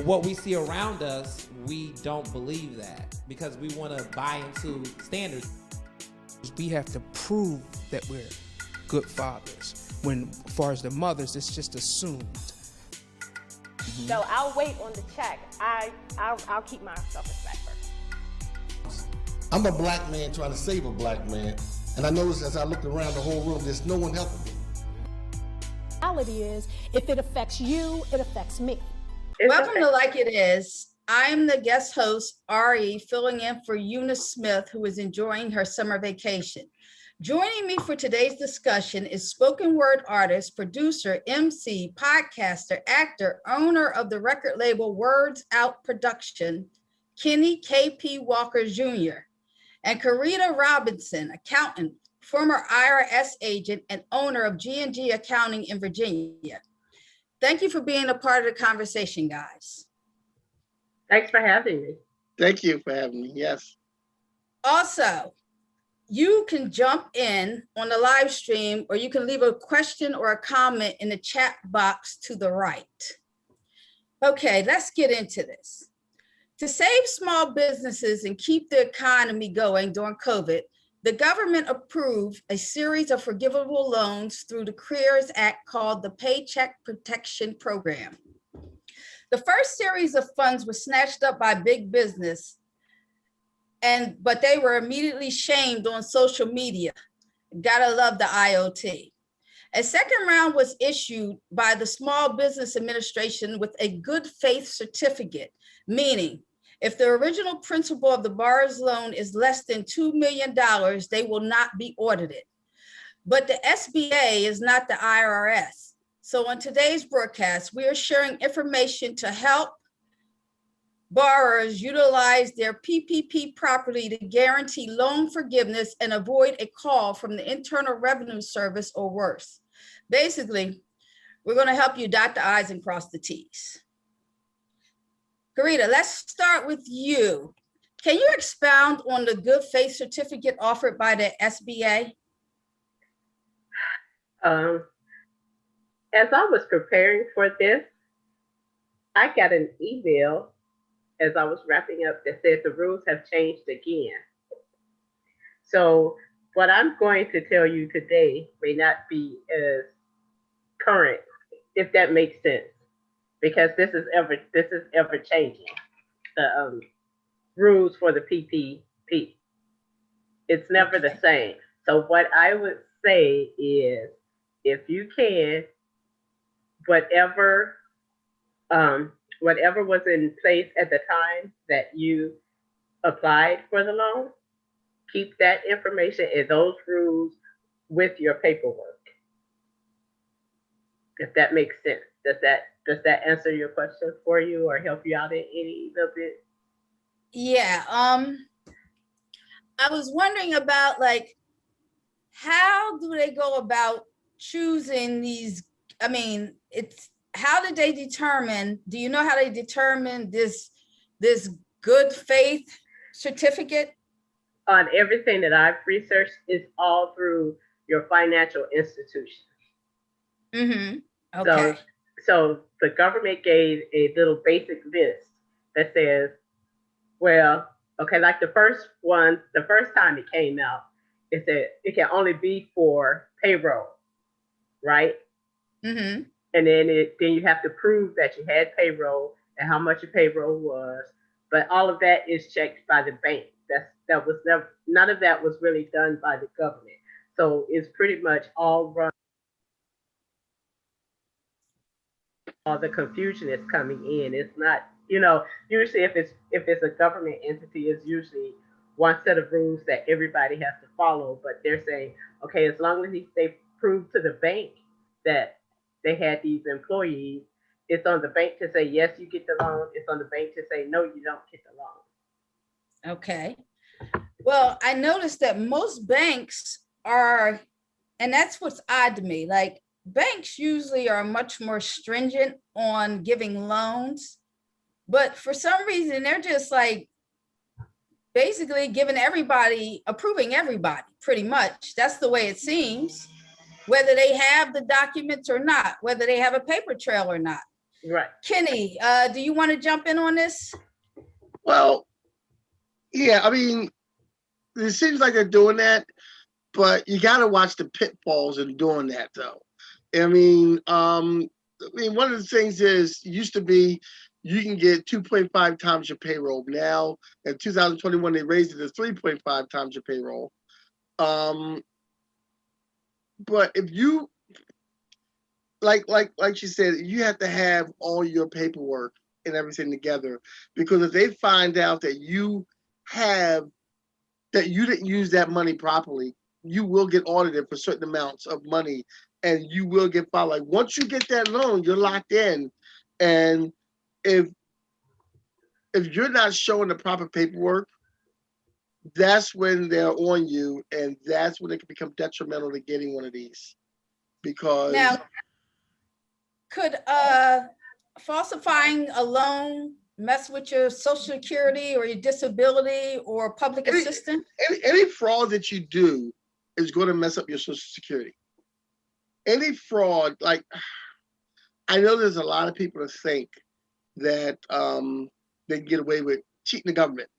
what we see around us, we don't believe that because we want to buy into standards. We have to prove that we're good fathers. When, as far as the mothers, it's just assumed. So I'll wait on the check. I'll keep my self-respect first. I'm a black man trying to save a black man, and I noticed as I looked around the whole room, there's no one helping me. The reality is, if it affects you, it affects me. Welcome to Like It Is. I'm the guest host, Ari, filling in for Eunice Smith, who is enjoying her summer vacation. Joining me for today's discussion is spoken word artist, producer, MC, podcaster, actor, owner of the record label Words Out Production, Kenny K.P. Walker Jr., and Karita Robinson, accountant, former IRS agent, and owner of G&G Accounting in Virginia. Thank you for being a part of the conversation, guys. Thanks for having me. Thank you for having me, yes. Also, you can jump in on the live stream, or you can leave a question or a comment in the chat box to the right. Okay, let's get into this. To save small businesses and keep the economy going during COVID, the government approved a series of forgivable loans through the CARES Act called the Paycheck Protection Program. The first series of funds was snatched up by big business, but they were immediately shamed on social media. Gotta love the IoT. A second round was issued by the Small Business Administration with a good faith certificate, meaning if the original principal of the borrower's loan is less than $2 million, they will not be audited. But the SBA is not the IRS. So on today's broadcast, we are sharing information to help borrowers utilize their PPP property to guarantee loan forgiveness and avoid a call from the Internal Revenue Service or worse. Basically, we're going to help you dot the I's and cross the T's. Karita, let's start with you. Can you expound on the good faith certificate offered by the SBA? As I was preparing for this, I got an email as I was wrapping up that said the rules have changed again. So what I'm going to tell you today may not be as current, if that makes sense, because this is ever changing. The rules for the PPP, it's never the same. So what I would say is, if you can, whatever was in place at the time that you applied for the loan, keep that information and those rules with your paperwork. If that makes sense. Does that answer your question for you or help you out in any little bit? Yeah, I was wondering about, like, how do they go about choosing these? I mean, how did they determine, do you know how they determine this good faith certificate? On everything that I've researched, is all through your financial institution. Mm-hmm. Okay. So the government gave a little basic list that says, well, okay, like the first time it came out, it said it can only be for payroll, right? Mm-hmm. And then you have to prove that you had payroll and how much your payroll was. But all of that is checked by the bank. None of that was really done by the government. So it's pretty much all run. All the confusion is coming in. It's not, usually if it's a government entity, it's usually one set of rules that everybody has to follow. But they're saying, okay, as long as they prove to the bank that they had these employees, it's on the bank to say, yes, you get the loan. It's on the bank to say, no, you don't get the loan. Okay. Well, I noticed that most banks are, and that's what's odd to me, like banks usually are much more stringent on giving loans, but for some reason, they're just like basically approving everybody, pretty much. That's the way it seems, whether they have the documents or not, whether they have a paper trail or not. Right. Kenny, do you want to jump in on this? Well, yeah, I mean, it seems like they're doing that, but you got to watch the pitfalls in doing that, though. One of the things is used to be you can get 2.5 times your payroll. Now, in 2021, they raised it to 3.5 times your payroll. But if you like she said, you have to have all your paperwork and everything together, because if they find out that you didn't use that money properly, you will get audited for certain amounts of money, and you will get filed. Like once you get that loan, you're locked in, and if you're not showing the proper paperwork, that's when they're on you, and that's when it can become detrimental to getting one of these. Because Now, could falsifying a loan mess with your Social Security or your disability or public assistance? any fraud that you do is going to mess up your Social Security. Any fraud, like I know there's a lot of people that think that they can get away with cheating the government.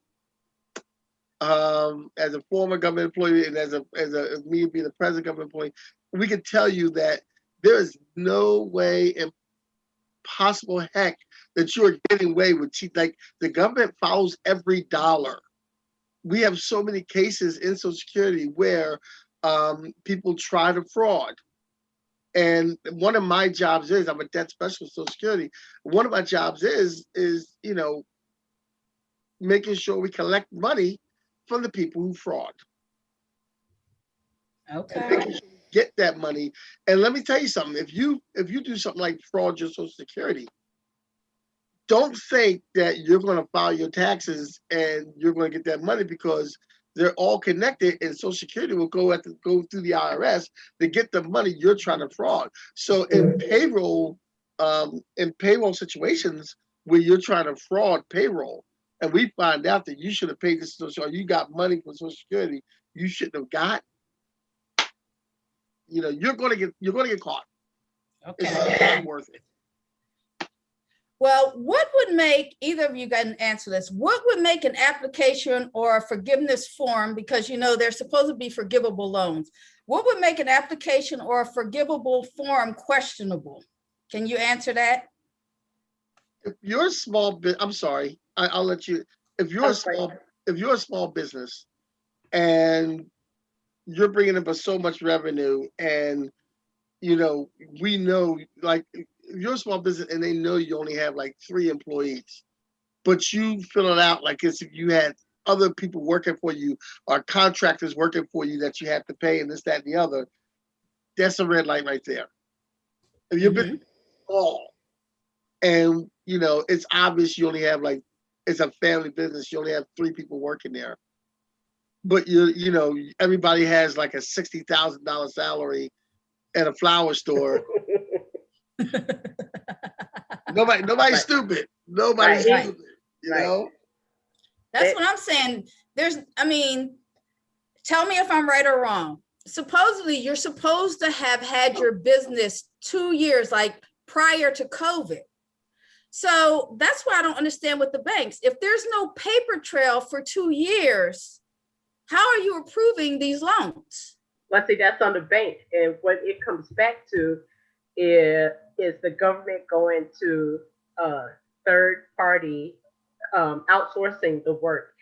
As a former government employee and as me being a present government employee, we can tell you that there is no way in possible heck that you are getting away with cheat. Like the government follows every dollar. We have so many cases in Social Security where people try to fraud. And one of my jobs is, I'm a debt specialist in Social Security. One of my jobs is making sure we collect money from the people who fraud. Okay. And making sure we get that money. And let me tell you something. If you do something like fraud your Social Security, don't think that you're going to file your taxes and you're going to get that money, because they're all connected, and Social Security will go through the IRS to get the money you're trying to fraud. So in payroll situations where you're trying to fraud payroll, and we find out that you should have paid this, or you got money from Social Security you shouldn't have got, you're going to get caught. Okay. It's not worth it. Well, what would make, either of you can answer this, what would make an application or a forgiveness form, because they're supposed to be forgivable loans, what would make an application or a forgivable form questionable? Can you answer that? If you're a small bit, I'm sorry, I'll let you. If you're a small business and you're bringing in so much revenue, and we know, like, if you're a small business and they know you only have like 3 employees, but you fill it out like as if you had other people working for you or contractors working for you that you have to pay, and this, that, and the other, that's a red light right there. If you're business small, and it's obvious you only have, like, it's a family business, you only have 3 people working there, but everybody has like a $60,000 salary at a flower store. Nobody's stupid. Nobody's stupid. You know? That's what I'm saying. Tell me if I'm right or wrong. Supposedly, you're supposed to have had your business 2 years, like prior to COVID. So that's why I don't understand with the banks. If there's no paper trail for 2 years, how are you approving these loans? Well, see, that's on the bank. And what it comes back to is the government going to third party outsourcing the work.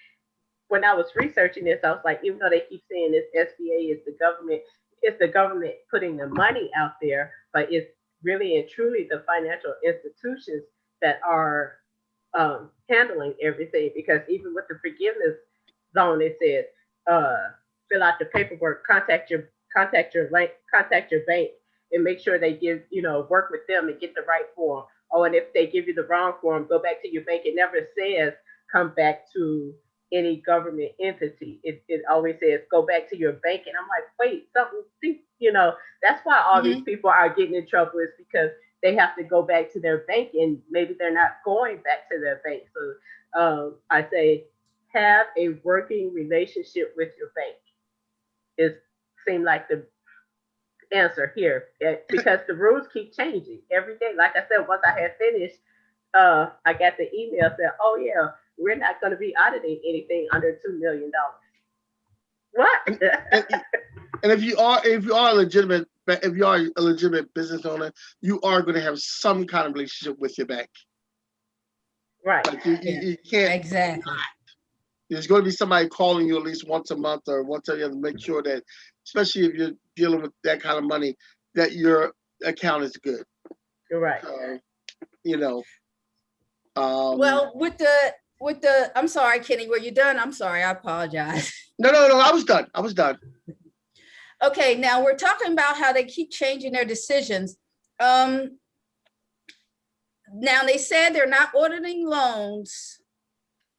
When I was researching this, I was like, even though they keep saying this SBA is the government putting the money out there, but it's really and truly the financial institutions that are handling everything. Because even with the forgiveness zone, it says fill out the paperwork, contact your bank, and make sure they give, work with them and get the right form. Oh, and if they give you the wrong form, go back to your bank. It never says come back to any government entity. It always says go back to your bank. And I'm like, wait, that's why all these people are getting in trouble, is because they have to go back to their bank, and maybe they're not going back to their bank. So I say have a working relationship with your bank. It seemed like answer here because the rules keep changing every day. Like I said, once I had finished, I got the email said, "Oh yeah, we're not going to be auditing anything under $2 million." What? And if you are a legitimate business owner, you are going to have some kind of relationship with your bank. Right. Like you can't. Exactly. There's going to be somebody calling you at least once a month or once every other to make sure that, especially if you're dealing with that kind of money, that your account is good. You're right. Well, with the, I'm sorry, Kenny, were you done? I'm sorry, I apologize. No, I was done. Okay, now we're talking about how they keep changing their decisions. Now they said they're not auditing loans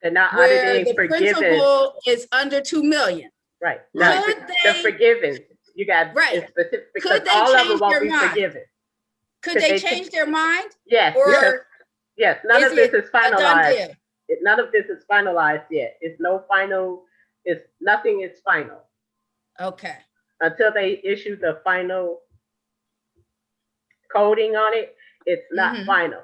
They're not where auditing the forgiven. principal is under 2 million. Right. Could The they, forgiven. You got Right. specific because Could they all of them change won't their be mind? forgiven. could they change their mind? Yes. Or Yes. None is of this it is a done finalized. deal? None of this is finalized yet. It's no final. It's nothing is final Okay. until they issue the final coding on it. It's not Mhm. final.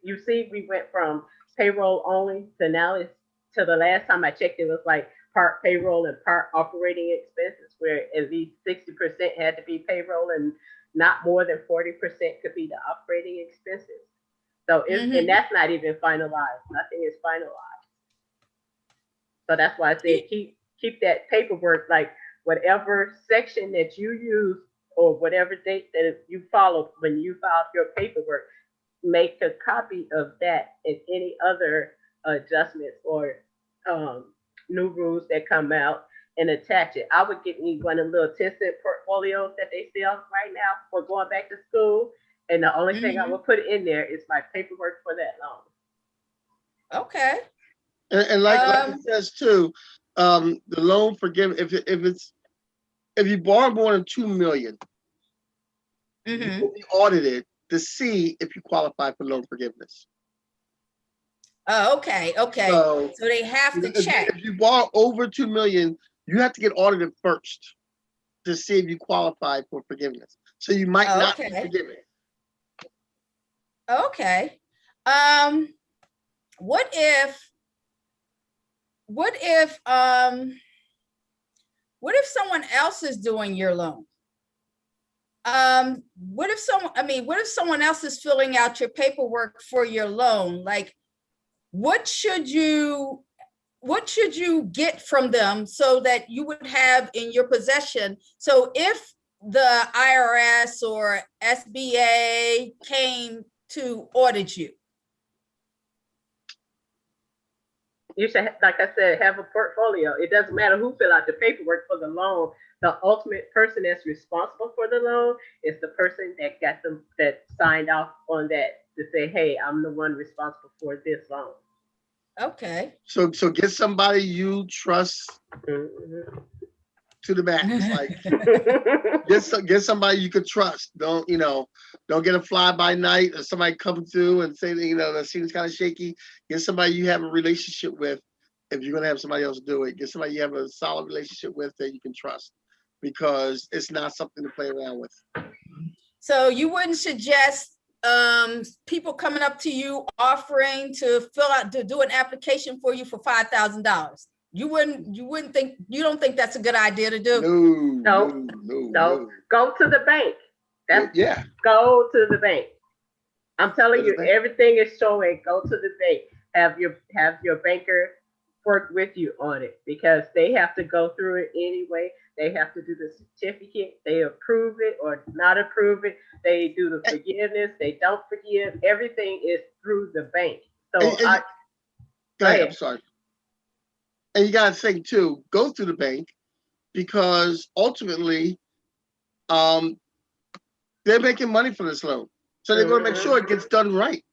You see, we went from payroll only to now it's to the last time I checked, it was like part payroll and part operating expenses, where at least 60% had to be payroll and not more than 40% could be the operating expenses. So, and that's not even finalized. Nothing is finalized. So that's why I said keep that paperwork, like whatever section that you use or whatever date that you followed when you filed your paperwork, make a copy of that and any other adjustments or new rules that come out and attach it. I would get me one of the little 10-cent portfolios that they sell right now for going back to school. And the only thing I would put in there is my paperwork for that loan. Okay. And like it says too, the loan forgiveness, if you borrow more than 2 million, you will be audited to see if you qualify for loan forgiveness. Oh, okay. So they have to check. If you borrow over 2 million, you have to get audited first to see if you qualify for forgiveness. So you might not be forgiven. Okay. What if someone else is doing your loan? What if someone else is filling out your paperwork for your loan? Like, what should you get from them so that you would have in your possession? So if the IRS or SBA came to audit you, you should, like I said, have a portfolio. It doesn't matter who fill out the paperwork for the loan. The ultimate person that's responsible for the loan is the person that got them, that signed off on that to say, hey, I'm the one responsible for this loan. Okay. So get somebody you trust to the max. Like get somebody you could trust. Don't get a fly by night or somebody come through and say that seems kind of shaky. Get somebody you have a relationship with. If you're gonna have somebody else do it, get somebody you have a solid relationship with that you can trust, because it's not something to play around with. So you wouldn't suggest people coming up to you offering to do an application for you for $5,000? You don't think that's a good idea to do? No. Go to the bank. Yeah. Go to the bank. I'm telling you, everything is showing. Go to the bank. Have your banker work with you on it, because they have to go through it anyway. They have to do the certificate. They approve it or not approve it. They do the forgiveness. They don't forgive. Everything is through the bank. So go ahead. I'm sorry. And you got to think too, go through the bank, because ultimately, they're making money from this loan. So they're going to make sure it gets done right.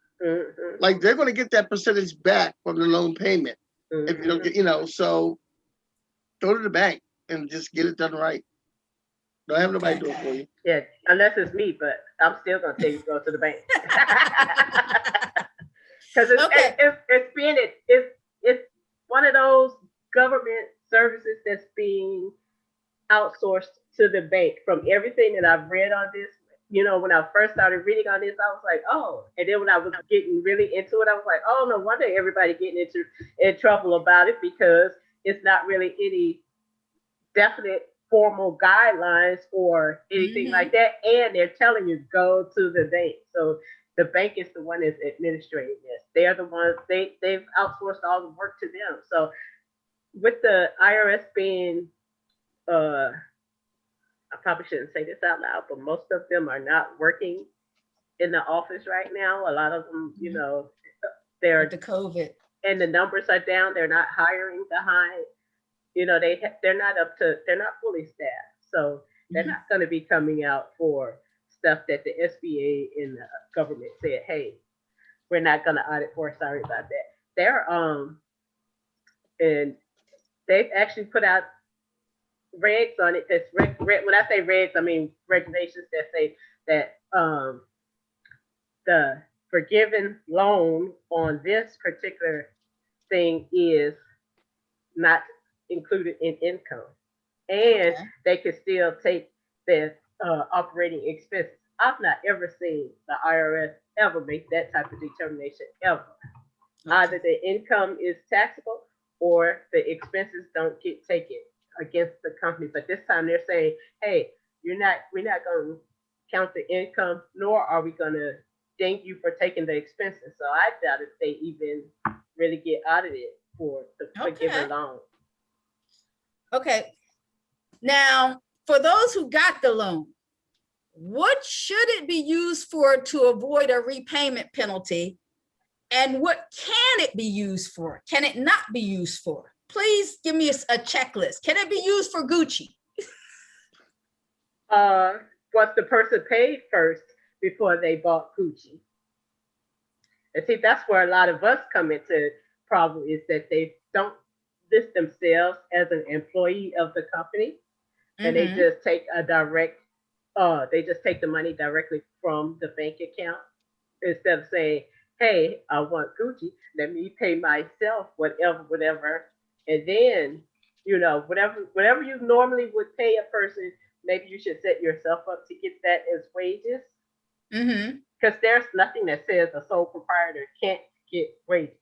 Like, they're going to get that percentage back from the loan payment. If you don't get, so go to the bank and just get it done right. Don't have nobody do it for you. Yeah, unless it's me, but I'm still going to tell you to go to the bank. Because it's one of those government services that's being outsourced to the bank. From everything that I've read on this, when I first started reading on this, I was like, oh. And then when I was getting really into it, I was like, oh, no wonder everybody getting in trouble about it, because it's not really any definite formal guidelines or anything like that. And they're telling you go to the bank. So the bank is the one that's administrating this. They're the ones, they've outsourced all the work to them. So with the IRS being, I probably shouldn't say this out loud, but most of them are not working in the office right now. A lot of them, they're With the COVID. and the numbers are down. They're not hiring behind. They're not fully staffed, so they're not going to be coming out for stuff that the SBA and the government said, hey, we're not going to audit for. Sorry about that. They're and they've actually put out regs on it. That's when I say regs, I mean regulations that say that the forgiven loan on this particular thing is not included in income, and they can still take the operating expenses. I've not ever seen the IRS ever make that type of determination ever. Either the income is taxable or the expenses don't get taken against the company. But this time they're saying, hey, we're not going to count the income, nor are we going to ding you for taking the expenses. So I doubt if they even really get audited for the forgiven loan. Okay. Now, for those who got the loan, what should it be used for to avoid a repayment penalty? And what can it be used for? Can it not be used for? Please give me a checklist. Can it be used for Gucci? Was the person paid first before they bought Gucci? And see, that's where a lot of us come into problem, is that they don't list themselves as an employee of the company, and they just take they just take the money directly from the bank account instead of saying, hey, I want Gucci, let me pay myself whatever. And then, whatever you normally would pay a person, maybe you should set yourself up to get that as wages. Because there's nothing that says a sole proprietor can't get wages.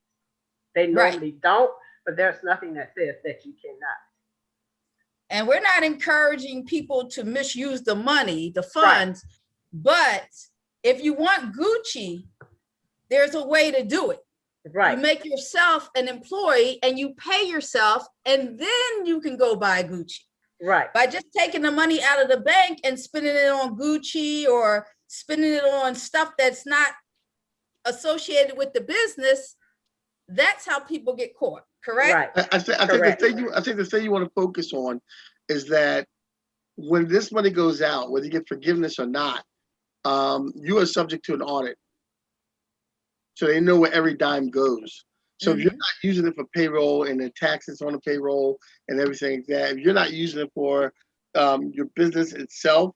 They normally don't, but there's nothing that says that you cannot. And we're not encouraging people to misuse the money, the funds, but if you want Gucci, there's a way to do it. Right. You make yourself an employee and you pay yourself, and then you can go buy Gucci. Right. By just taking the money out of the bank and spending it on Gucci or spending it on stuff that's not associated with the business, that's how people get caught. Correct? Right. I think the thing you want to focus on is that when this money goes out, whether you get forgiveness or not, you are subject to an audit. So they know where every dime goes. So if you're not using it for payroll and the taxes on the payroll and everything like that, if you're not using it for your business itself,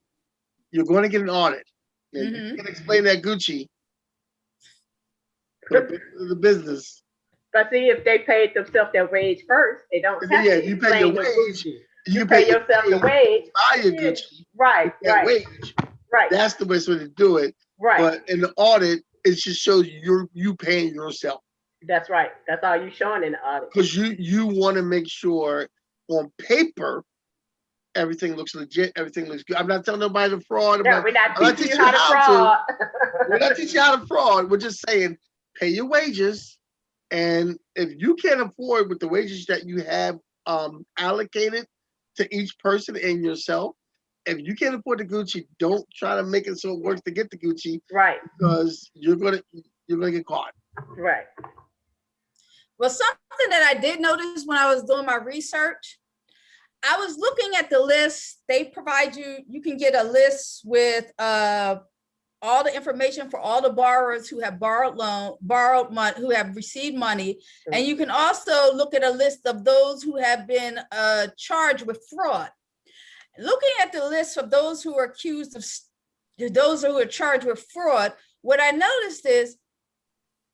you're going to get an audit. And you can explain that Gucci to the business. But see, if they paid themselves their wage first, they don't have to. You pay your wage. You pay yourself the wage. Buy your Gucci. Right. Wage. Right. That's the best way to do it. Right. But in the audit, it just shows you paying yourself. That's right. That's all you're showing in the audit. Because you want to make sure on paper everything looks legit, everything looks good. I'm not telling nobody to fraud. No, we're not teaching you how to fraud. We're not teaching you how to fraud. We're just saying pay your wages. And if you can't afford with the wages that you have allocated to each person and yourself, if you can't afford the Gucci, don't try to make it so it works to get the Gucci. Right. Because you're gonna get caught. Right. Well, something that I did notice when I was doing my research, I was looking at the list. They provide you can get a list with all the information for all the borrowers who have borrowed money, who have received money. And you can also look at a list of those who have been charged with fraud. Looking at the list of those who are accused of, those who are charged with fraud, what I noticed is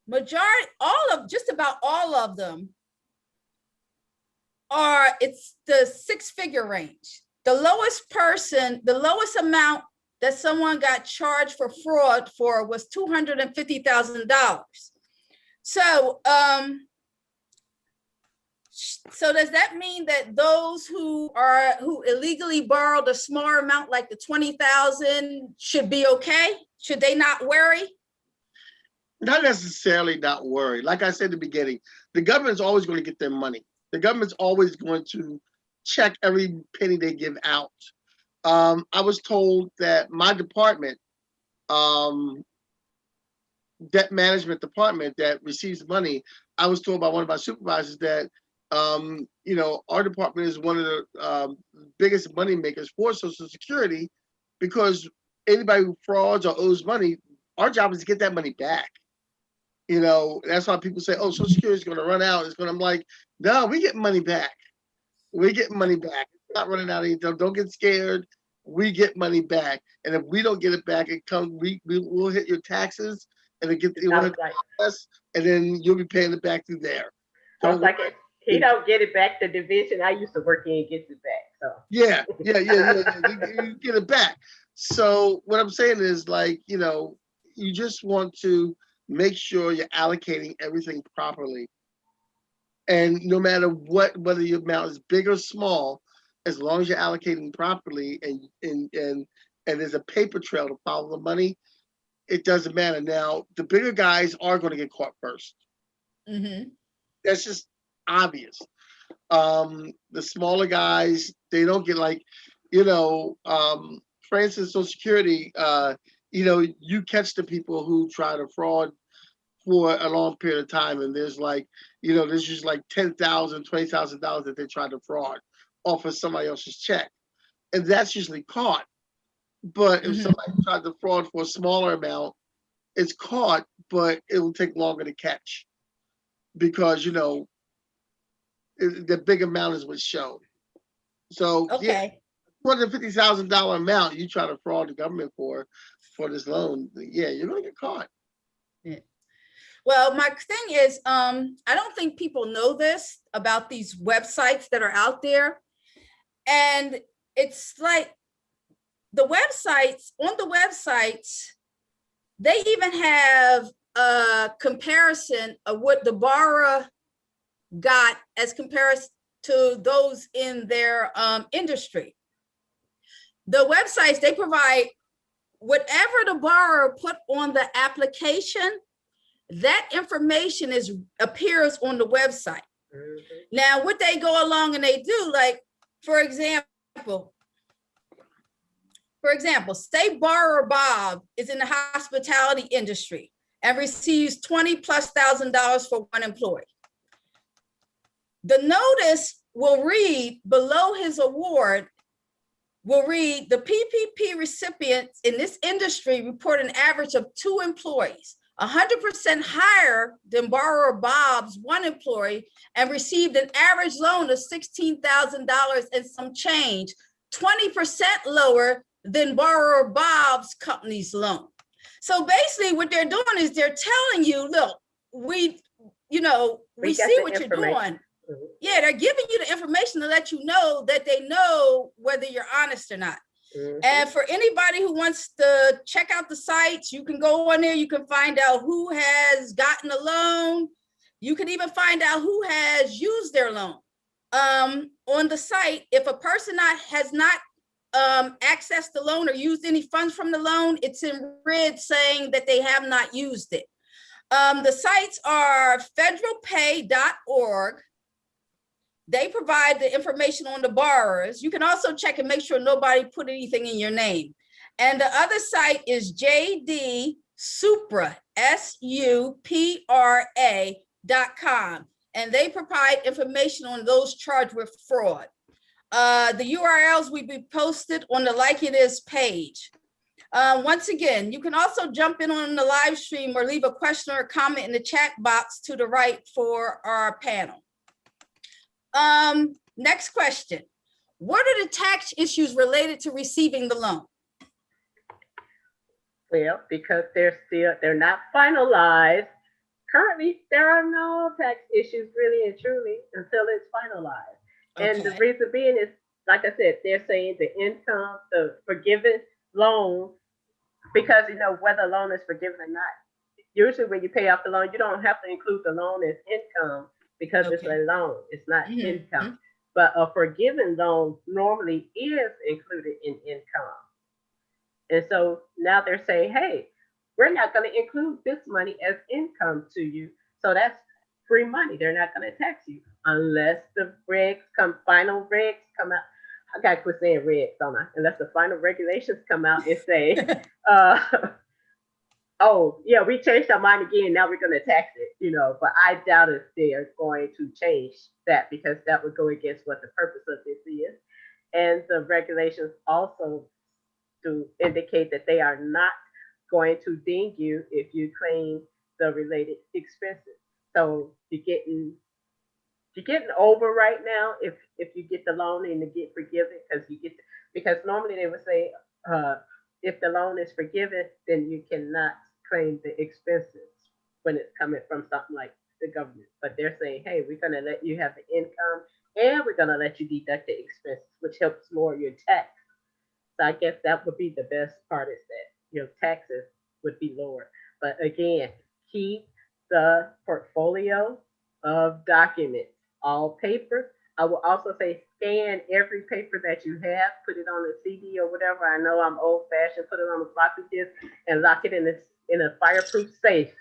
just about all of them it's the 6-figure range. the lowest amount that someone got charged for fraud for was $250,000. So, so does that mean that those who illegally borrowed a small amount like the 20,000 should be okay? Should they not worry? Not necessarily not worry. Like I said at the beginning, the government's always going to get their money. The government's always going to check every penny they give out. I was told that my department, debt management department that receives money, I was told by one of my supervisors that, you know, our department is one of the biggest money makers for Social Security, because anybody who frauds or owes money, our job is to get that money back. You know, that's why people say, oh, Social Security is going to run out. I'm like, no, we get money back. We get money back. It's not running out anytime. Don't get scared. We get money back. And if we don't get it back, it comes, we'll hit your taxes and it will hit us, and then you'll be paying it back through there. Sounds like it. He don't get it back. The division I used to work in gets it back. So yeah. You get it back. So what I'm saying is, like, you know, you just want to make sure you're allocating everything properly. And no matter whether your amount is big or small, as long as you're allocating properly and there's a paper trail to follow the money, it doesn't matter. Now, the bigger guys are going to get caught first. Mm-hmm. That's just obvious. The smaller guys, they don't get, like, you know, for instance, Social Security, you know, you catch the people who try to fraud for a long period of time, and there's like, you know, there's just like $10,000, $20,000 that they try to fraud off of somebody else's check, and that's usually caught. But if somebody tried to fraud for a smaller amount, it's caught, but it will take longer to catch, because, you know, the big amount is what's shown. So yeah, $250,000 amount you try to fraud the government for this loan, yeah, you're gonna get caught. Yeah. Well, my thing is, I don't think people know this about these websites that are out there. And it's like on the websites, they even have a comparison of what the borrower got as compared to those in their industry. The websites, they provide whatever the borrower put on the application, that information appears on the website. Mm-hmm. Now, what they go along and they do, like, for example, say borrower Bob is in the hospitality industry and receives $20,000+ for one employee. The notice will read below his award, will read, the PPP recipients in this industry report an average of 2 employees, 100% higher than borrower Bob's one employee, and received an average loan of $16,000 and some change, 20% lower than borrower Bob's company's loan. So basically what they're doing is they're telling you, look, we see what you're doing. Yeah, they're giving you the information to let you know that they know whether you're honest or not. Mm-hmm. And for anybody who wants to check out the sites, you can go on there. You can find out who has gotten a loan. You can even find out who has used their loan. On the site, if a person has not accessed the loan or used any funds from the loan, it's in red saying that they have not used it. The sites are federalpay.org. They provide the information on the borrowers. You can also check and make sure nobody put anything in your name. And the other site is JD Supra, SUPRA.com. And they provide information on those charged with fraud. The URLs will be posted on the Like It Is page. Once again, you can also jump in on the live stream or leave a question or a comment in the chat box to the right for our panel. Next question. What are the tax issues related to receiving the loan? Well, because they're not finalized. Currently, there are no tax issues really and truly until it's finalized. Okay. And the reason being is like I said, they're saying the income, the forgiven loan, because whether a loan is forgiven or not. Usually, when you pay off the loan, you don't have to include the loan as income because it's Okay. a loan. It's not Mhm. income. But a forgiven loan normally is included in income. And so now they're saying, hey, we're not going to include this money as income to you. So that's free money. They're not going to tax you unless the final regs come out. I got to quit saying regs, don't I? Unless the final regulations come out and say, oh, yeah, we changed our mind again. Now we're going to tax it, But I doubt if they are going to change that because that would go against what the purpose of this is. And the regulations also to indicate that they are not going to ding you if you claim the related expenses. So you're getting over right now if you get the loan and to get forgiven because normally they would say if the loan is forgiven, then you cannot claim the expenses when it's coming from something like the government. But they're saying, hey, we're going to let you have the income and we're going to let you deduct the expenses, which helps lower your tax. So I guess that would be the best part is that your taxes would be lower. But again, keep the portfolio of documents, all paper. I will also say scan every paper that you have, put it on a CD or whatever. I know I'm old fashioned, put it on a floppy disk and lock it in a fireproof safe.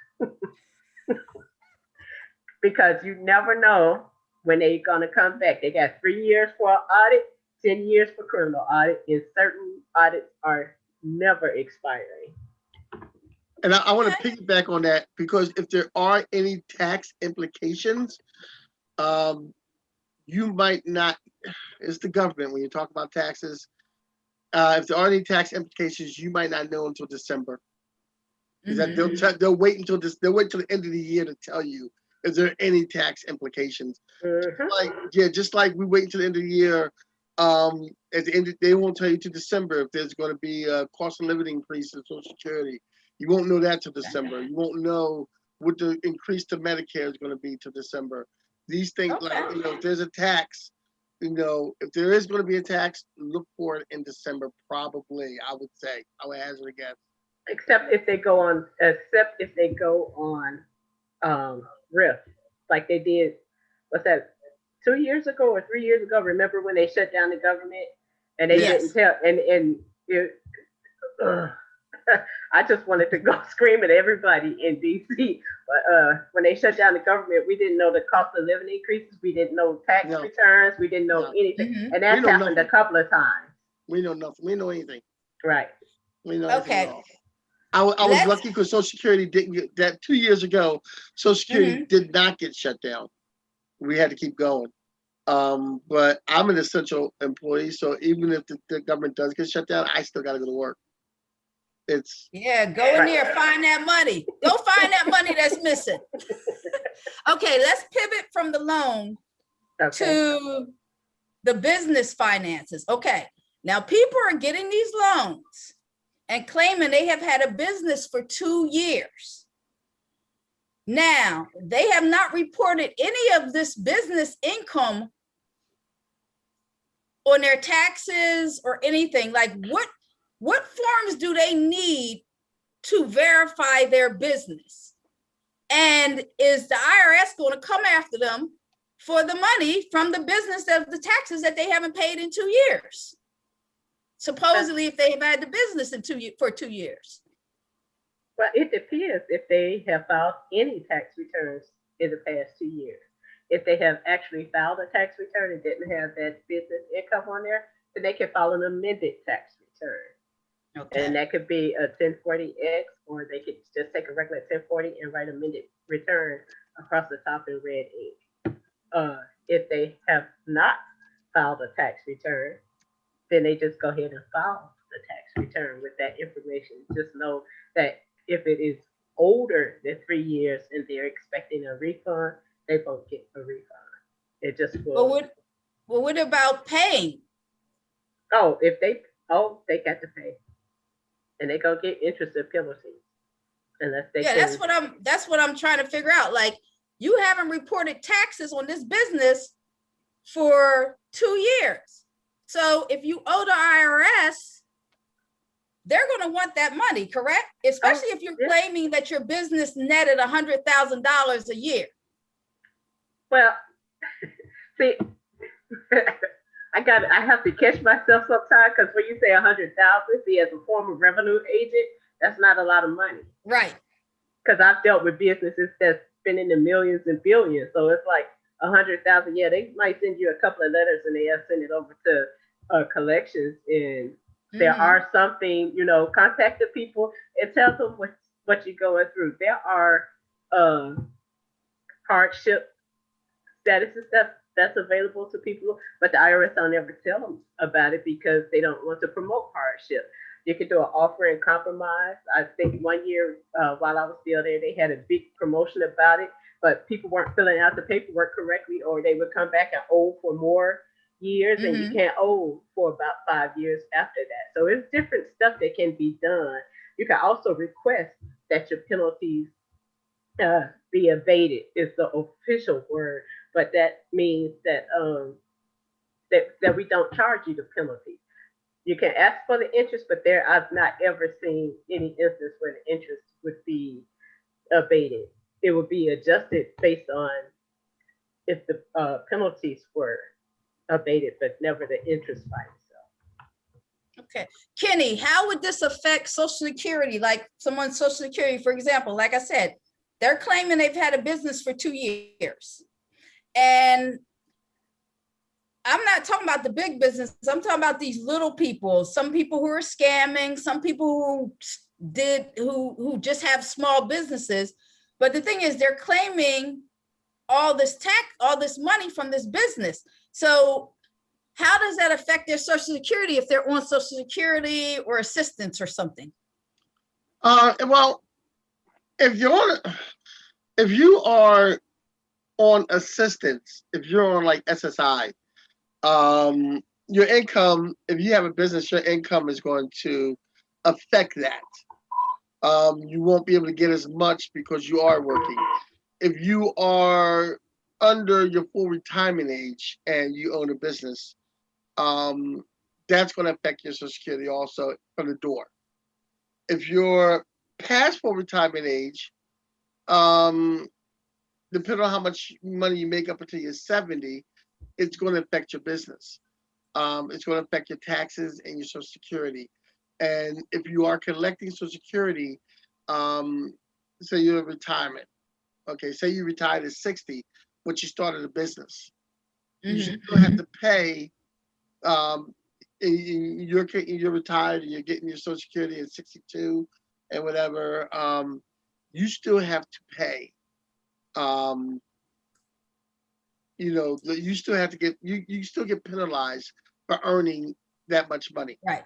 Because you never know when they're going to come back. They got 3 years for an audit, 10 years for criminal audit, and certain audits are never expiring. And I want to piggyback on that because if there are any tax implications, you might not, it's the government when you talk about taxes. If there are any tax implications, you might not know until December. That they'll wait until the end of the year to tell you if there are any tax implications. Just like we wait until the end of the year. At the end, they won't tell you to December if there's going to be a cost of living increase in Social Security. You won't know that till December. You won't know what the increase to Medicare is going to be till December. These things, if there's a tax, if there is going to be a tax, look for it in December, probably. I would say. I would hazard a guess. Except if they go on RIF, like they did. What's that? 2 years ago or 3 years ago? Remember when they shut down the government and they didn't tell I just wanted to go scream at everybody in DC. But when they shut down the government, we didn't know the cost of living increases. We didn't know tax returns. We didn't know anything. And that's happened a couple of times. We know nothing. We know anything. Right. We know anything at all. I was lucky because Social Security didn't get that 2 years ago. Social Security did not get shut down. We had to keep going. But I'm an essential employee, so even if the government does get shut down, I still got to go to work. Go in there, find that money. Go find that money that's missing. Okay, let's pivot from the loan to the business finances. Okay, now people are getting these loans and claiming they have had a business for 2 years. Now, they have not reported any of this business income on their taxes or anything. Like what forms do they need to verify their business? And is the IRS going to come after them for the money from the business of the taxes that they haven't paid in 2 years? Supposedly, if they have had the business for 2 years. Well, it depends if they have filed any tax returns in the past 2 years. If they have actually filed a tax return and didn't have that business income on there, then they can file an amended tax return. Okay. And that could be a 1040X, or they could just take a regular 1040 and write amended return across the top in red ink. If they have not filed a tax return, then they just go ahead and file the tax return with that information. Just know that if it is older than 3 years and they're expecting a refund, they won't get a refund. It just will. Well, what about paying? They got to pay. And they go get interest and penalties. Unless they that's what I'm trying to figure out. Like, you haven't reported taxes on this business for 2 years. So if you owe the IRS, they're going to want that money, correct? Especially if you're claiming that your business netted $100,000 a year. Well, see, I have to catch myself sometimes, because when you say 100,000, see, as a former revenue agent, that's not a lot of money. Right. Because I've dealt with businesses that's been in the millions and billions. So it's like 100,000. Yeah, they might send you a couple of letters and they'll send it over to collections. And there are something, contact the people and tell them what you're going through. There are hardship statuses that's available to people, but the IRS don't ever tell them about it because they don't want to promote hardship. You could do an offer and compromise. I think one year while I was still there, they had a big promotion about it, but people weren't filling out the paperwork correctly, or they would come back and owe for more years, and you can't owe for about 5 years after that. So it's different stuff that can be done. You can also request that your penalties be abated, is the official word, but that means that that we don't charge you the penalty. You can ask for the interest, but I've not ever seen any instance where the interest would be abated. It would be adjusted based on if the penalties were abated, but never the interest by itself. Okay. Kenny, how would this affect Social Security? Like someone's Social Security, for example, like I said, they're claiming they've had a business for 2 years. And I'm not talking about the big business. I'm talking about these little people, some people who are scamming, some people who just have small businesses. But the thing is, they're claiming all this money from this business. So how does that affect their Social Security if they're on Social Security or assistance or something? Well, if you are on assistance, if you're on like SSI, your income, if you have a business, your income is going to affect that. You won't be able to get as much because you are working. If you are under your full retirement age and you own a business, that's going to affect your Social Security also from the door. If you're past full retirement age, depending on how much money you make up until you're 70, it's going to affect your business. It's going to affect your taxes and your Social Security. And if you are collecting Social Security, say you're in retirement, okay, say you retired at 60, but you started a business, you still have to pay. You're retired and you're getting your Social Security at 62 and whatever. You still have to pay. You still have to get you still get penalized for earning that much money. Right.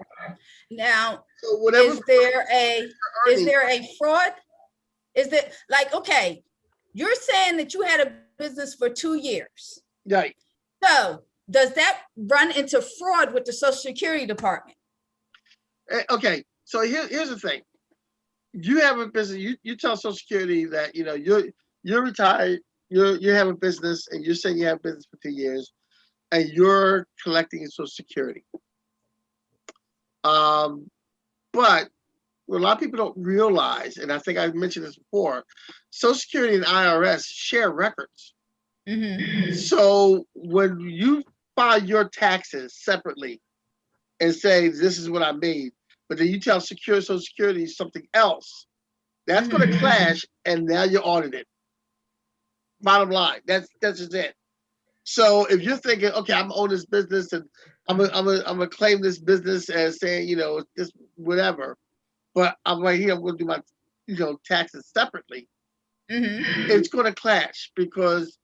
Now, so whatever is there a fraud? Is it like, okay, you're saying that you had a business for 2 years. Right. So does that run into fraud with the Social Security Department? Okay, so here's the thing. You have a business, you tell Social Security that you're retired, you have a business, and you're saying you have business for 2 years, and you're collecting your Social Security. But what a lot of people don't realize, and I think I mentioned this before, Social Security and IRS share records. So when you file your taxes separately and say, this is what I made, but then you tell Social Security something else, that's going to clash, and now you're audited. Bottom line, that's just it. So if you're thinking, okay, I'm on this business and I'm gonna claim this business as saying, this whatever, but I'm right here, I'm gonna do my, taxes separately. It's going to clash because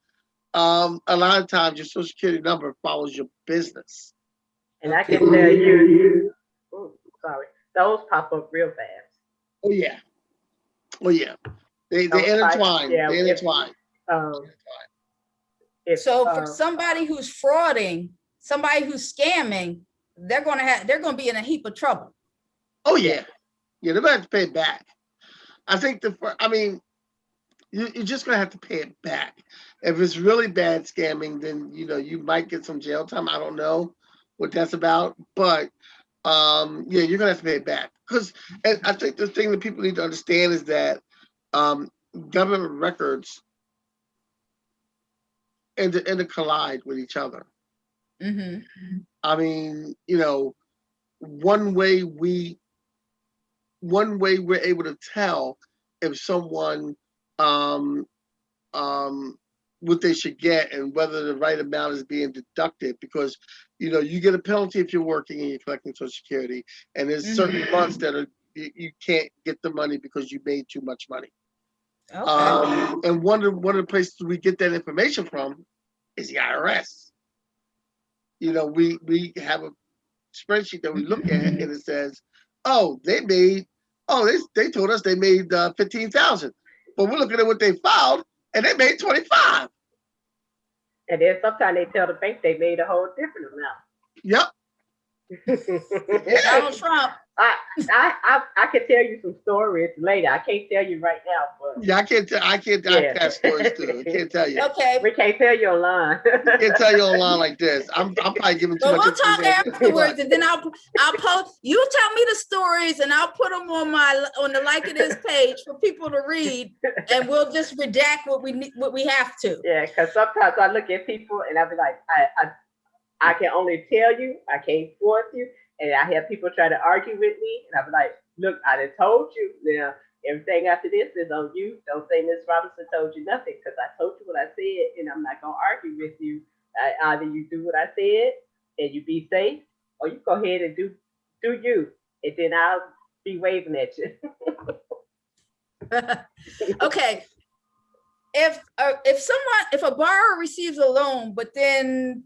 a lot of times your Social Security number follows your business. And I can tell you, those pop up real fast. Oh yeah. They intertwine. Yeah, they intertwine. So for somebody who's frauding, somebody who's scamming, they're gonna be in a heap of trouble. Oh yeah, they're gonna have to pay it back. I think you're just gonna have to pay it back. If it's really bad scamming, then you might get some jail time. I don't know what that's about. But yeah, you're gonna have to pay it back because I think the thing that people need to understand is that government records collide with each other. Mm-hmm. I mean, one way we're able to tell if someone what they should get and whether the right amount is being deducted, because you get a penalty if you're working and you're collecting Social Security, and there's certain months that you can't get the money because you made too much money. Okay. And one of the places we get that information from is the IRS. We have a spreadsheet that we look at, and it says, "Oh, they told us they made 15,000," but we're looking at what they filed, and they made 25. And then sometimes they tell the bank they made a whole different amount. Yep. Donald Trump. I can tell you some stories later. I can't tell you right now, but Yeah, I can't. I got stories too. I can't tell you. Okay. We can't tell you online. I can't tell you online like this. I'm probably giving too Well, much. we'll talk information. afterwards, and then I'll post. You tell me the stories, and I'll put them on the Like It Is page for people to read, and we'll just redact what we have to. Yeah, because sometimes I look at people and I be like, I can only tell you, I can't force you. And I have people try to argue with me, and I be like, look, I done told you. Now, everything after this is on you. Don't say Miss Robinson told you nothing, because I told you what I said, and I'm not going to argue with you. Either you do what I said, and you be safe, or you go ahead and do you, and then I'll be waving at you. Okay. If a borrower receives a loan, but then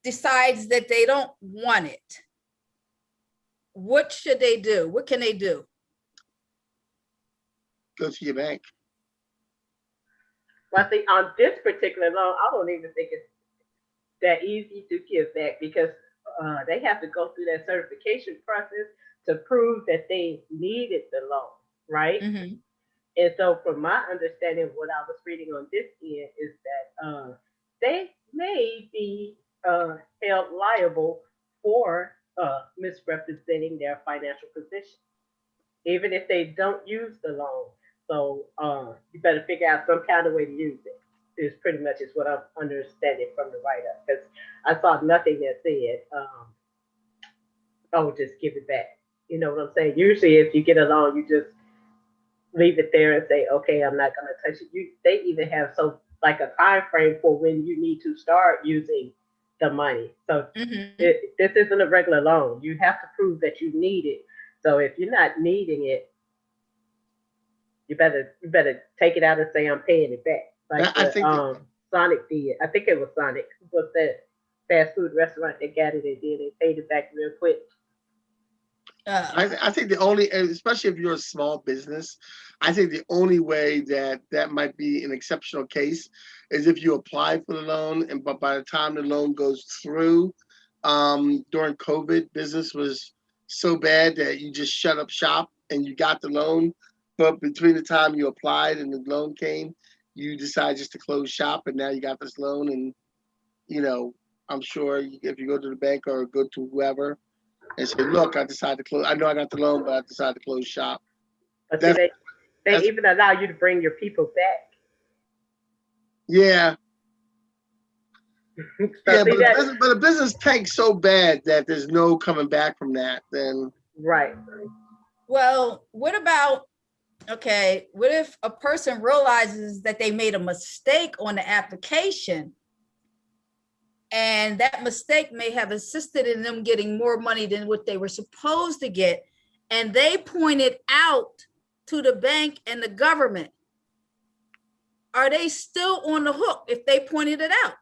decides that they don't want it, what should they do? What can they do? Go to your bank. Well, I think on this particular loan, I don't even think it's that easy to give back, because they have to go through that certification process to prove that they needed the loan, right? Mm-hmm. And so from my understanding, what I was reading on this end is that they may be held liable for misrepresenting their financial position, even if they don't use the loan. So you better figure out some kind of way to use it. Is pretty much is what I'm understanding from the write-up, because I saw nothing that said, "Oh, just give it back." You know what I'm saying? Usually, if you get a loan, you just leave it there and say, "Okay, I'm not going to touch it." They even have like a time frame for when you need to start using the money. So this isn't a regular loan. You have to prove that you need it. So if you're not needing it, you better take it out and say, "I'm paying it back." Like I think Sonic did. I think it was Sonic. Was that fast food restaurant that got it and did? They paid it back real quick. I think the only, especially if you're a small business, I think the only way that might be an exceptional case is if you apply for the loan, but by the time the loan goes through, during COVID, business was so bad that you just shut up shop and you got the loan. But between the time you applied and the loan came, you decide just to close shop, and now you got this loan. And I'm sure if you go to the bank or go to whoever and say, "Look, I decided to close. I know I got the loan, but I decided to close shop." But they even allow you to bring your people back. Yeah. But a business tanks so bad that there's no coming back from that. Then right. Well, what if a person realizes that they made a mistake on the application, and that mistake may have assisted in them getting more money than what they were supposed to get, and they point it out to the bank and the government? Are they still on the hook if they pointed it out?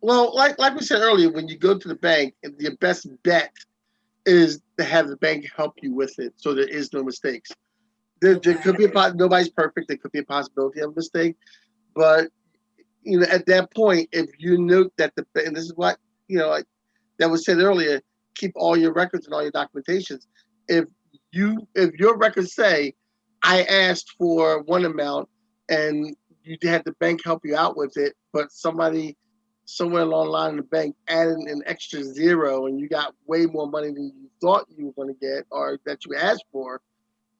Well, like we said earlier, when you go to the bank, your best bet is to have the bank help you with it, so there is no mistakes. There could be nobody's perfect. There could be a possibility of a mistake, but at that point, if you note that and this is what like that was said earlier, keep all your records and all your documentations. If your records say, "I asked for one amount," and you had the bank help you out with it, but somebody somewhere along the line the bank added an extra zero and you got way more money than you thought you were going to get or that you asked for,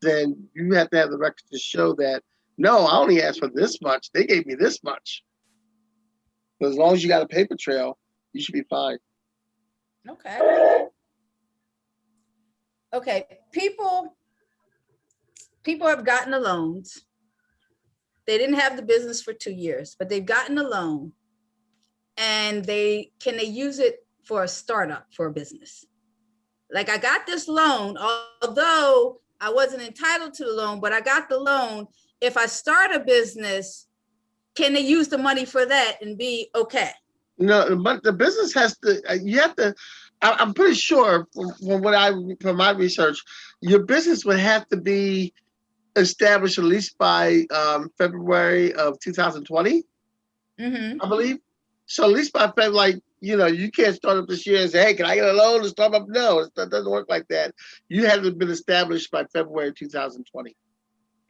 then you have to have the records to show that, no, I only asked for this much. They gave me this much. But as long as you got a paper trail, you should be fine. Okay. Okay, people have gotten the loans. They didn't have the business for 2 years, but they've gotten a loan. And can they use it for a startup for a business? Like, I got this loan, although I wasn't entitled to the loan, but I got the loan. If I start a business, can they use the money for that and be okay? No, but the business has to, you have to, I'm pretty sure from my research, your business would have to be established at least by February of 2020, I believe. So at least by February, like, you can't start up this year and say, hey, can I get a loan to start up? No, it doesn't work like that. You have to have been established by February 2020.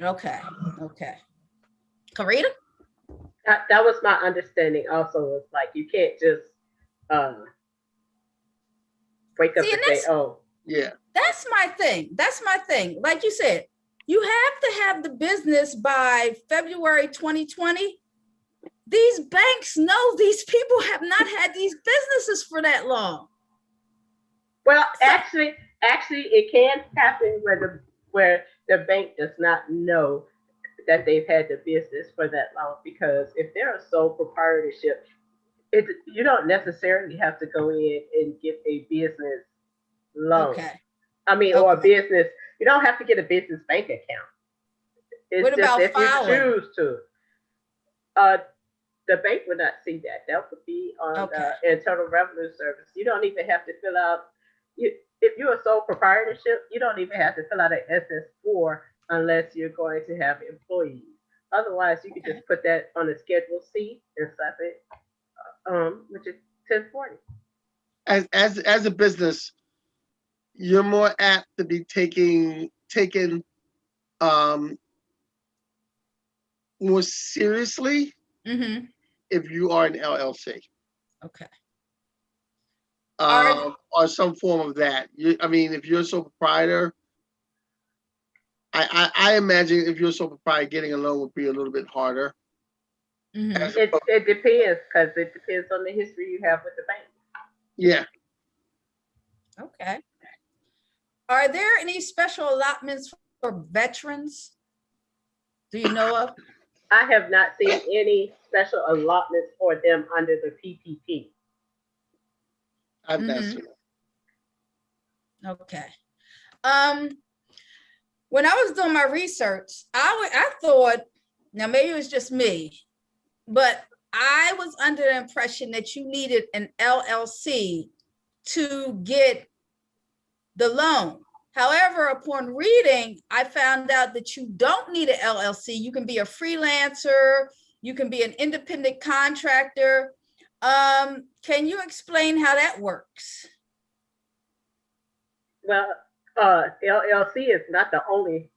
Okay. Karita? That was my understanding also. It's like you can't just wake up and say, oh. Yeah. That's my thing. Like you said, you have to have the business by February 2020. These banks know these people have not had these businesses for that long. Well, actually, it can happen where the bank does not know that they've had the business for that long, because if they're a sole proprietorship, you don't necessarily have to go in and get a business loan. Okay. I mean, or a business. You don't have to get a business bank account. It's what about if filing? you choose to. The bank would not see that. That would be on the Internal Revenue Service. You don't even have to fill out. If you're a sole proprietorship, you don't even have to fill out an SS4 unless you're going to have employees. Otherwise, you can just put that on a Schedule C and slap it, which is 1040. As a business, you're more apt to be taken more seriously if you are an LLC. Okay. Or some form of that. If you're a sole proprietor, I imagine if you're a sole proprietor, getting a loan would be a little bit harder. It depends, because it depends on the history you have with the bank. Yeah. Okay. Are there any special allotments for veterans? Do you know of? I have not seen any special allotments for them under the PPP. I've not seen it. Okay. When I was doing my research, I thought, now maybe it was just me, but I was under the impression that you needed an LLC to get the loan. However, upon reading, I found out that you don't need an LLC. You can be a freelancer. You can be an independent contractor. Can you explain how that works? Well, LLC is not the only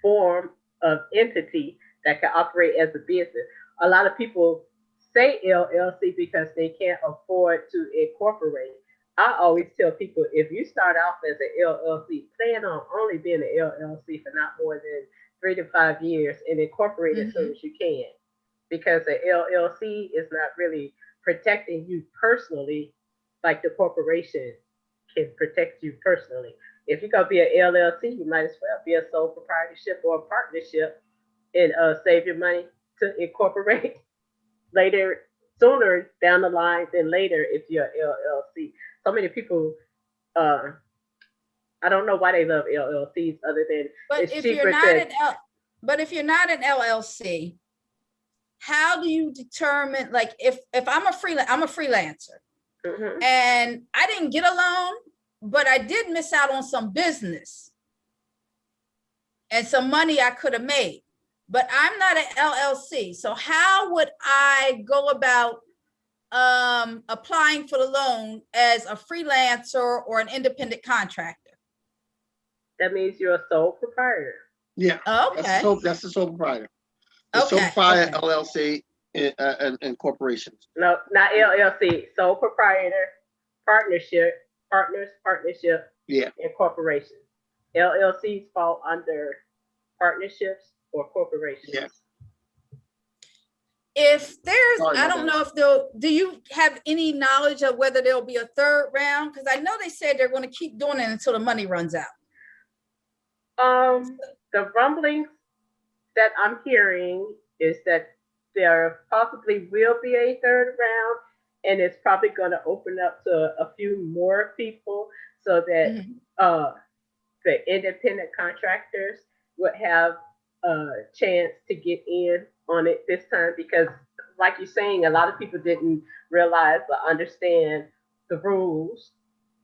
form of entity that can operate as a business. A lot of people say LLC because they can't afford to incorporate. I always tell people, if you start off as an LLC, plan on only being an LLC for not more than 3 to 5 years and incorporate as soon as you can. Because an LLC is not really protecting you personally like the corporation can protect you personally. If you're going to be an LLC, you might as well be a sole proprietorship or a partnership and save your money to incorporate later, sooner down the line than later if you're an LLC. So many people, I don't know why they love LLCs other than but if you're not an LLC, how do you determine, like, if I'm a freelancer and I didn't get a loan, but I did miss out on some business and some money I could have made, but I'm not an LLC. So how would I go about applying for the loan as a freelancer or an independent contractor? That means you're a sole proprietor. Yeah. Okay. That's the sole proprietor. The sole proprietor LLC in corporations. No, not LLC. Sole proprietor, partnership, partnership, Yeah. and corporation. LLCs fall under partnerships or corporations. Yeah. If there's, Sorry I about don't that. know if they'll, do you have any knowledge of whether there'll be a third round? Because I know they said they're going to keep doing it until the money runs out. The rumblings that I'm hearing is that there possibly will be a third round, and it's probably going to open up to a few more people so that the independent contractors would have a chance to get in on it this time, because like you're saying, a lot of people didn't realize or understand the rules.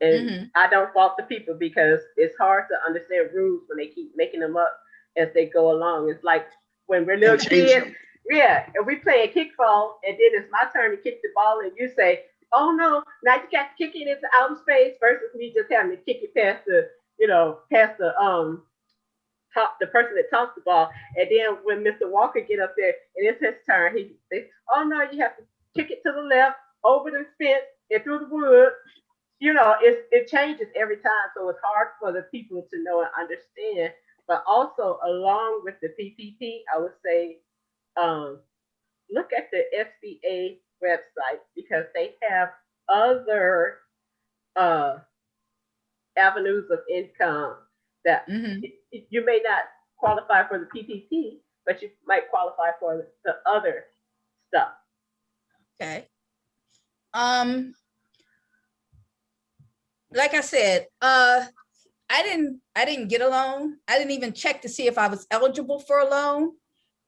And I don't fault the people, because it's hard to understand rules when they keep making them up as they go along. It's like when we're little kids, and we playing kickball, and then it's my turn to kick the ball, and you say, "Oh no, now you got to kick it into outer space," versus me just having to kick it past the, the person that tossed the ball. And then when Mr. Walker get up there and it's his turn, he says, "Oh no, you have to kick it to the left, over the fence, and through the wood." It changes every time, so it's hard for the people to know and understand. But also, along with the PPP, I would say, look at the SBA website, because they have other avenues of income that you may not qualify for the PPP, but you might qualify for the other stuff. Okay. Like I said, I didn't get a loan. I didn't even check to see if I was eligible for a loan.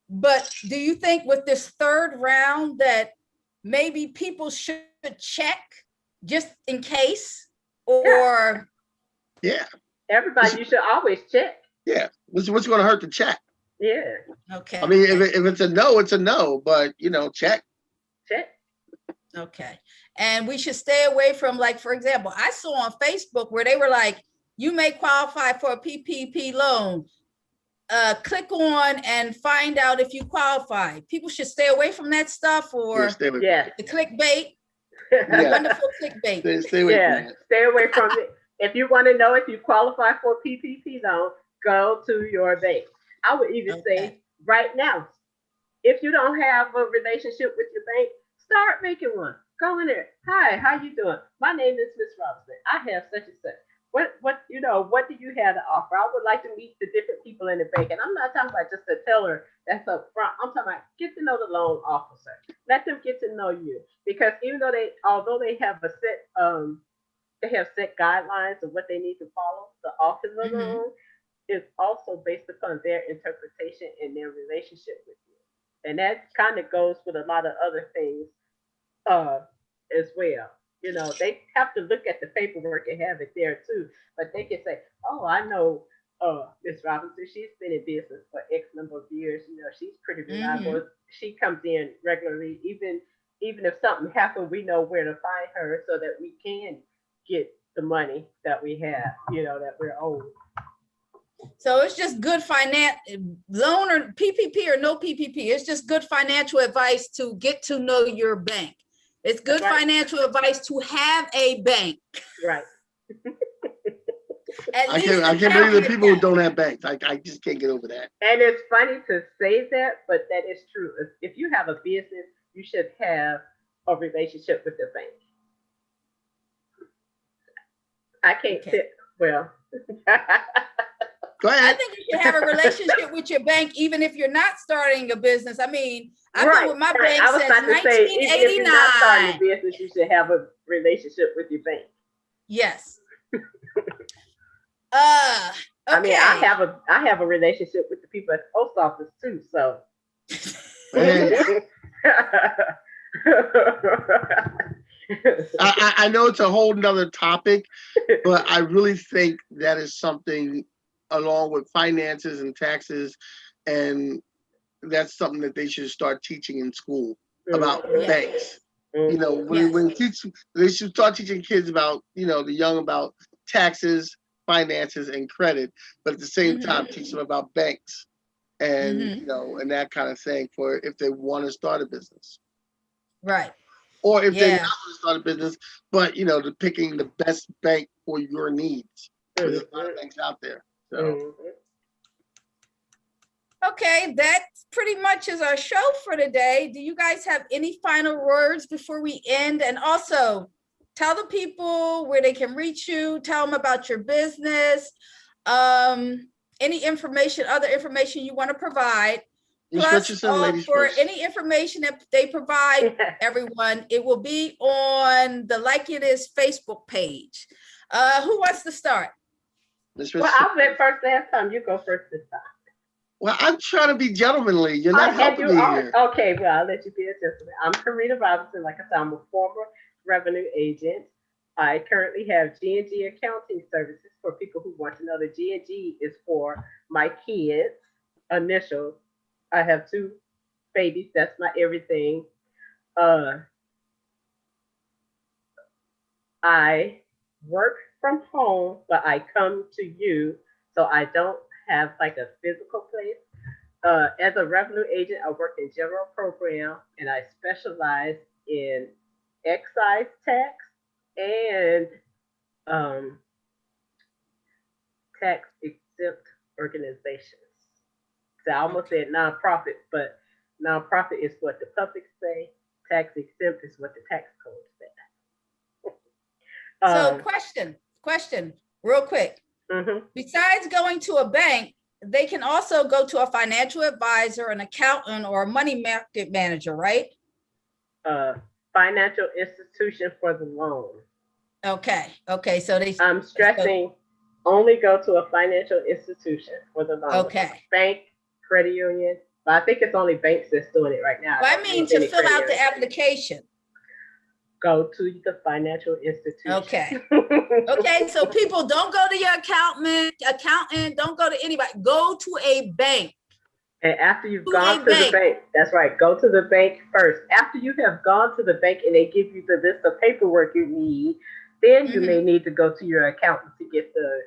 But do you think with this third round that maybe people should check just in case? Or yeah, everybody, you should always check. Yeah, what's going to hurt to check? Yeah. Okay. I mean, if it's a no, it's a no. But check. Check. Okay. And we should stay away from, like, for example, I saw on Facebook where they were like, you may qualify for a PPP loan. Click on and find out if you qualify. People should stay away from that stuff, or the clickbait. Wonderful clickbait. Stay away from it. Stay away from it. If you want to know if you qualify for a PPP loan, go to your bank. I would even say right now, if you don't have a relationship with your bank, start making one. Go in there. Hi, how you doing? My name is Miss Robinson. I have such and such. What do you have to offer? I would like to meet the different people in the bank. And I'm not talking about just the teller that's up front. I'm talking about get to know the loan officer. Let them get to know you. Because although they have a set set guidelines of what they need to follow, the office of the loan is also based upon their interpretation and their relationship with you. And that kind of goes with a lot of other things as well. They have to look at the paperwork and have it there too. But they can say, "Oh, I know Miss Robinson. She's been in business for X number of years. She's pretty reliable. She comes in regularly. Even if something happened, we know where to find her so that we can get the money that we have, that we're owed." So it's just good loan or PPP or no PPP. It's just good financial advice to get to know your bank. It's good financial advice to have a bank. Right. I can't believe the people who don't have banks. I just can't get over that. And it's funny to say that, but that is true. If you have a business, you should have a relationship with the bank. I can't sit well. Go ahead. I think you should have a relationship with your bank, even if you're not starting a business. I mean, I've been with my bank since 1989. Even if you're not starting a business, you should have a relationship with your bank. Yes. Okay. I mean, I have a relationship with the people at the post office too. So. I know it's a whole nother topic, but I really think that is something, along with finances and taxes, and that's something that they should start teaching in school about banks. They should start teaching kids about, the young about taxes, finances, and credit, but at the same time teach them about banks and Mhm. you know, and that kind of thing for if they want to start a business, Right. or if they not Yeah. want to start a business, but you know, the picking the best bank for your needs. There's a lot of banks out there. So Okay, that pretty much is our show for today. Do you guys have any final words before we end? And also tell the people where they can reach you, tell them about your business, any information, other information you want to provide. Ms. Plus, Richardson, ladies for first. any information that they provide, everyone, it will be on the Like It Is Facebook page. Who wants to start? Ms. Well, Richardson. I went first last time. You go first this time. Well, I'm trying to be gentlemanly. You're not And helping you me are here. okay. Well, I'll let you be a gentleman. I'm Karita Robinson. Like I said, I'm a former revenue agent. I currently have G&G accounting services for people who want to know. The G&G is for my kids' initials. I have 2 babies. That's my everything. I work from home, but I come to you, so I don't have like a physical place. As a revenue agent, I work in general program, and I specialize in excise tax and tax exempt organizations. So I almost said nonprofit, but nonprofit is what the public say. Tax exempt is what the tax code says. So question, real quick. Mhm. Besides going to a bank, they can also go to a financial advisor, an accountant, or a money market manager, right? Financial institution for the loan. Okay. So I'm stressing only go to a financial institution for the loan. Okay. Bank, credit union. But I think it's only banks that's doing it right now. Well, I mean, to fill out the application. Go to the financial institution. Okay. Okay, so people don't go to your accountant, don't go to anybody. Go to a bank. And after you've gone to the bank, that's right, go to the bank first. After you have gone to the bank and they give you the list of paperwork you need, then you may need to go to your accountant to get the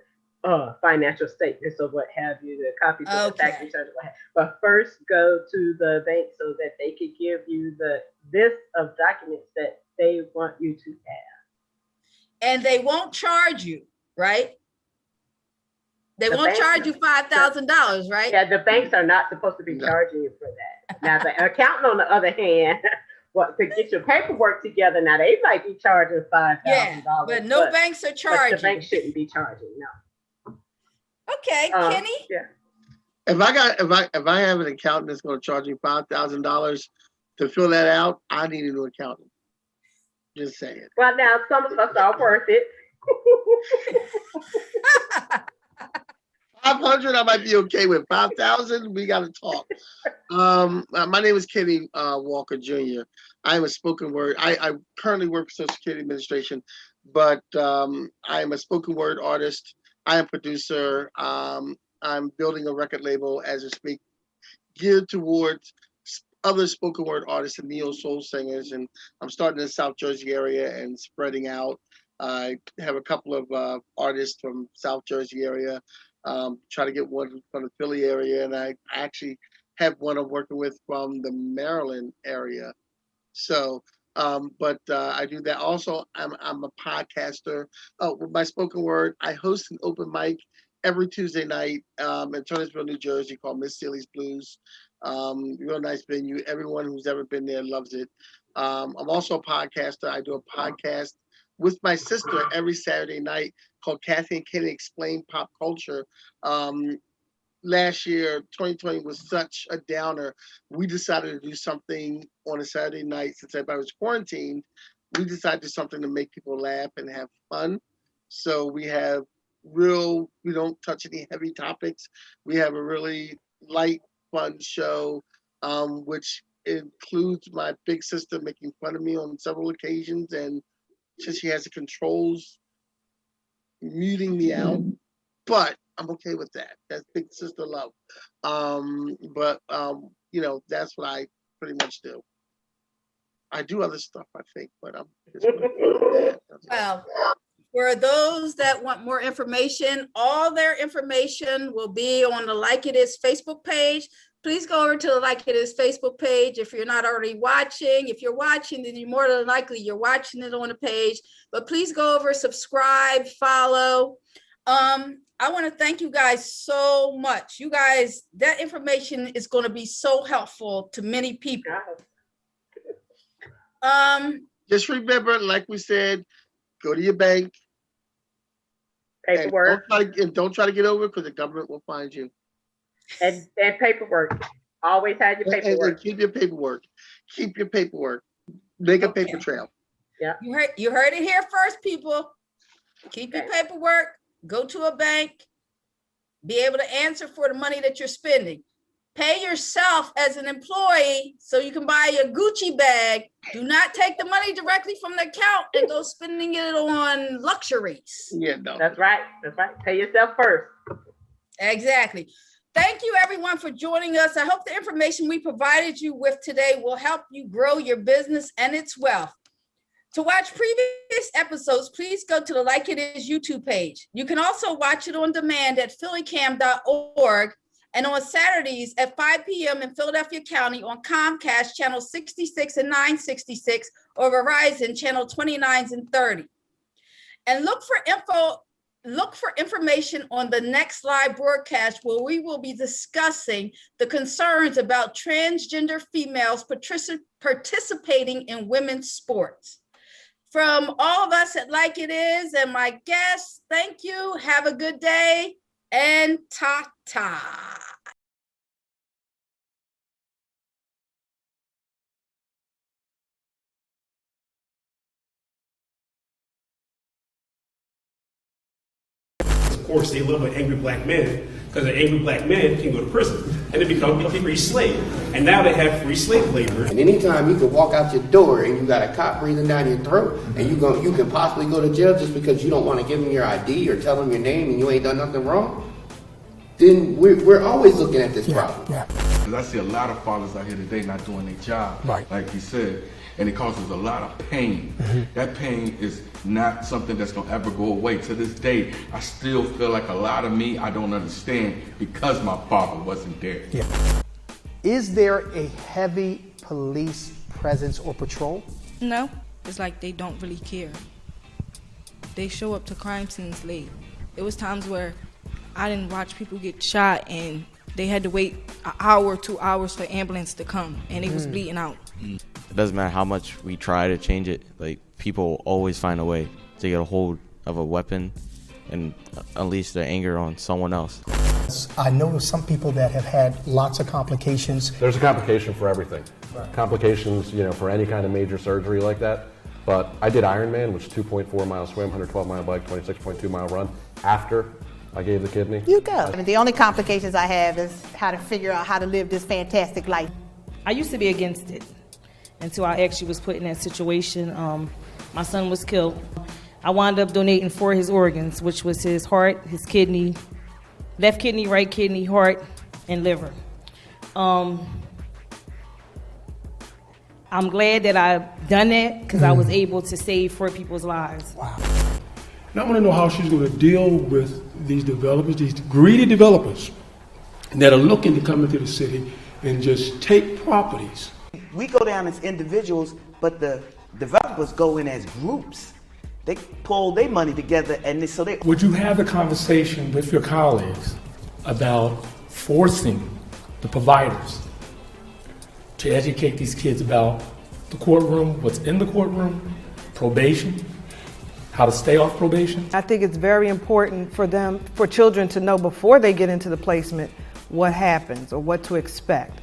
financial statements or what have you, the copies of the tax returns, what have you. But first go to the bank so that they can give you the list of documents that they want you to have. And they won't charge you, right? They won't charge you $5,000, right? Yeah, the banks are not supposed to be charging you for that. Now, the accountant, on the other hand, to get your paperwork together, now they might be charging $5,000. Yeah, but no banks are charging. But the bank shouldn't be charging, no. Okay, Kenny? Yeah. If I have an accountant that's going to charge me $5,000 to fill that out, I need a new accountant. Just saying. Well, now some of us are worth it. 500, I might be okay with. 5,000, we got to talk. My name is Kenny Walker Jr. I am a spoken word. I currently work for Social Security Administration, but I am a spoken word artist. I am a producer. I'm building a record label as I speak, geared towards other spoken word artists and neo soul singers, and I'm starting in the South Jersey area and spreading out. I have a couple of artists from South Jersey area. Try to get one from the Philly area, and I actually have one I'm working with from the Maryland area. So, but I do that. Also, I'm a podcaster. With my spoken word, I host an open mic every Tuesday night in Turnersville, New Jersey, called Miss Sealy's Blues. Real nice venue. Everyone who's ever been there loves it. I'm also a podcaster. I do a podcast with my sister every Saturday night called Kathy and Kenny Explain Pop Culture. Last year, 2020 was such a downer. We decided to do something on a Saturday night since everybody was quarantined. We decided to do something to make people laugh and have fun. So we don't touch any heavy topics. We have a really light, fun show, which includes my big sister making fun of me on several occasions, and since she has the controls, muting me out. But I'm okay with that. That's big sister love. That's what I pretty much do. I do other stuff, I think, but I'm just gonna do that. For those that want more information, all their information will be on the Like It Is Facebook page. Please go over to the Like It Is Facebook page if you're not already watching. If you're watching, then you're more than likely you're watching it on the page. But please go over, subscribe, follow. I want to thank you guys so much. You guys, that information is going to be so helpful to many people. Just remember, like we said, go to your bank. Paperwork. And don't try to get over it because the government will find you. And paperwork. Always have your paperwork. And keep your paperwork. Keep your paperwork. Make a paper trail. Yeah. You heard it here first, people. Keep your paperwork. Go to a bank. Be able to answer for the money that you're spending. Pay yourself as an employee so you can buy your Gucci bag. Do not take the money directly from the account and go spending it on luxuries. Yeah, no. That's right. That's right. Pay yourself first. Exactly. Thank you, everyone, for joining us. I hope the information we provided you with today will help you grow your business and its wealth. To watch previous episodes, please go to the Like It Is YouTube page. You can also watch it on demand at phillycam.org and on Saturdays at 5 p.m. in Philadelphia County on Comcast channel 66 and 966 or Verizon channel 29 and 30. And look for information on the next live broadcast where we will be discussing the concerns about transgender females participating in women's sports. From all of us at Like It Is and my guests, thank you. Have a good day and ta-ta. Of course, they love an angry black man because an angry black man can go to prison and they become a free slave. And now they have free slave labor. And anytime you can walk out your door and you got a cop breathing down your throat and you can possibly go to jail just because you don't want to give him your ID or tell him your name and you ain't done nothing wrong, then we're always looking at this problem. Yeah. Because I see a lot of fathers out here today not doing their job, Right. like he said, and it causes a lot of pain. That pain is not something that's gonna ever go away. To this day, I still feel like a lot of me I don't understand because my father wasn't there. Yeah. Is there a heavy police presence or patrol? No, it's like they don't really care. They show up to crime scenes late. It was times where I didn't watch people get shot and they had to wait an hour, 2 hours for ambulance to come and they was bleeding out. It doesn't matter how much we try to change it, like people always find a way to get a hold of a weapon and unleash their anger on someone else. I know some people that have had lots of complications. There's a complication for everything. Right. Complications, for any kind of major surgery like that. But I did Ironman, which is 2.4 mile swim, 112 mile bike, 26.2 mile run after I gave the kidney. You go. I mean, the only complications I have is how to figure out how to live this fantastic life. I used to be against it until I actually was put in that situation. My son was killed. I wound up donating 4 of his organs, which was his heart, his kidney, left kidney, right kidney, heart, and liver. I'm glad that I've done that because I was able to save 4 people's lives. Wow. And I want to know how she's going to deal with these developers, these greedy developers that are looking to come into the city and just take properties. We go down as individuals, but the developers go in as groups. They pull their money together and Would you have a conversation with your colleagues about forcing the providers to educate these kids about the courtroom, what's in the courtroom, probation, how to stay off probation? I think it's very important for children to know before they get into the placement what happens or what to expect.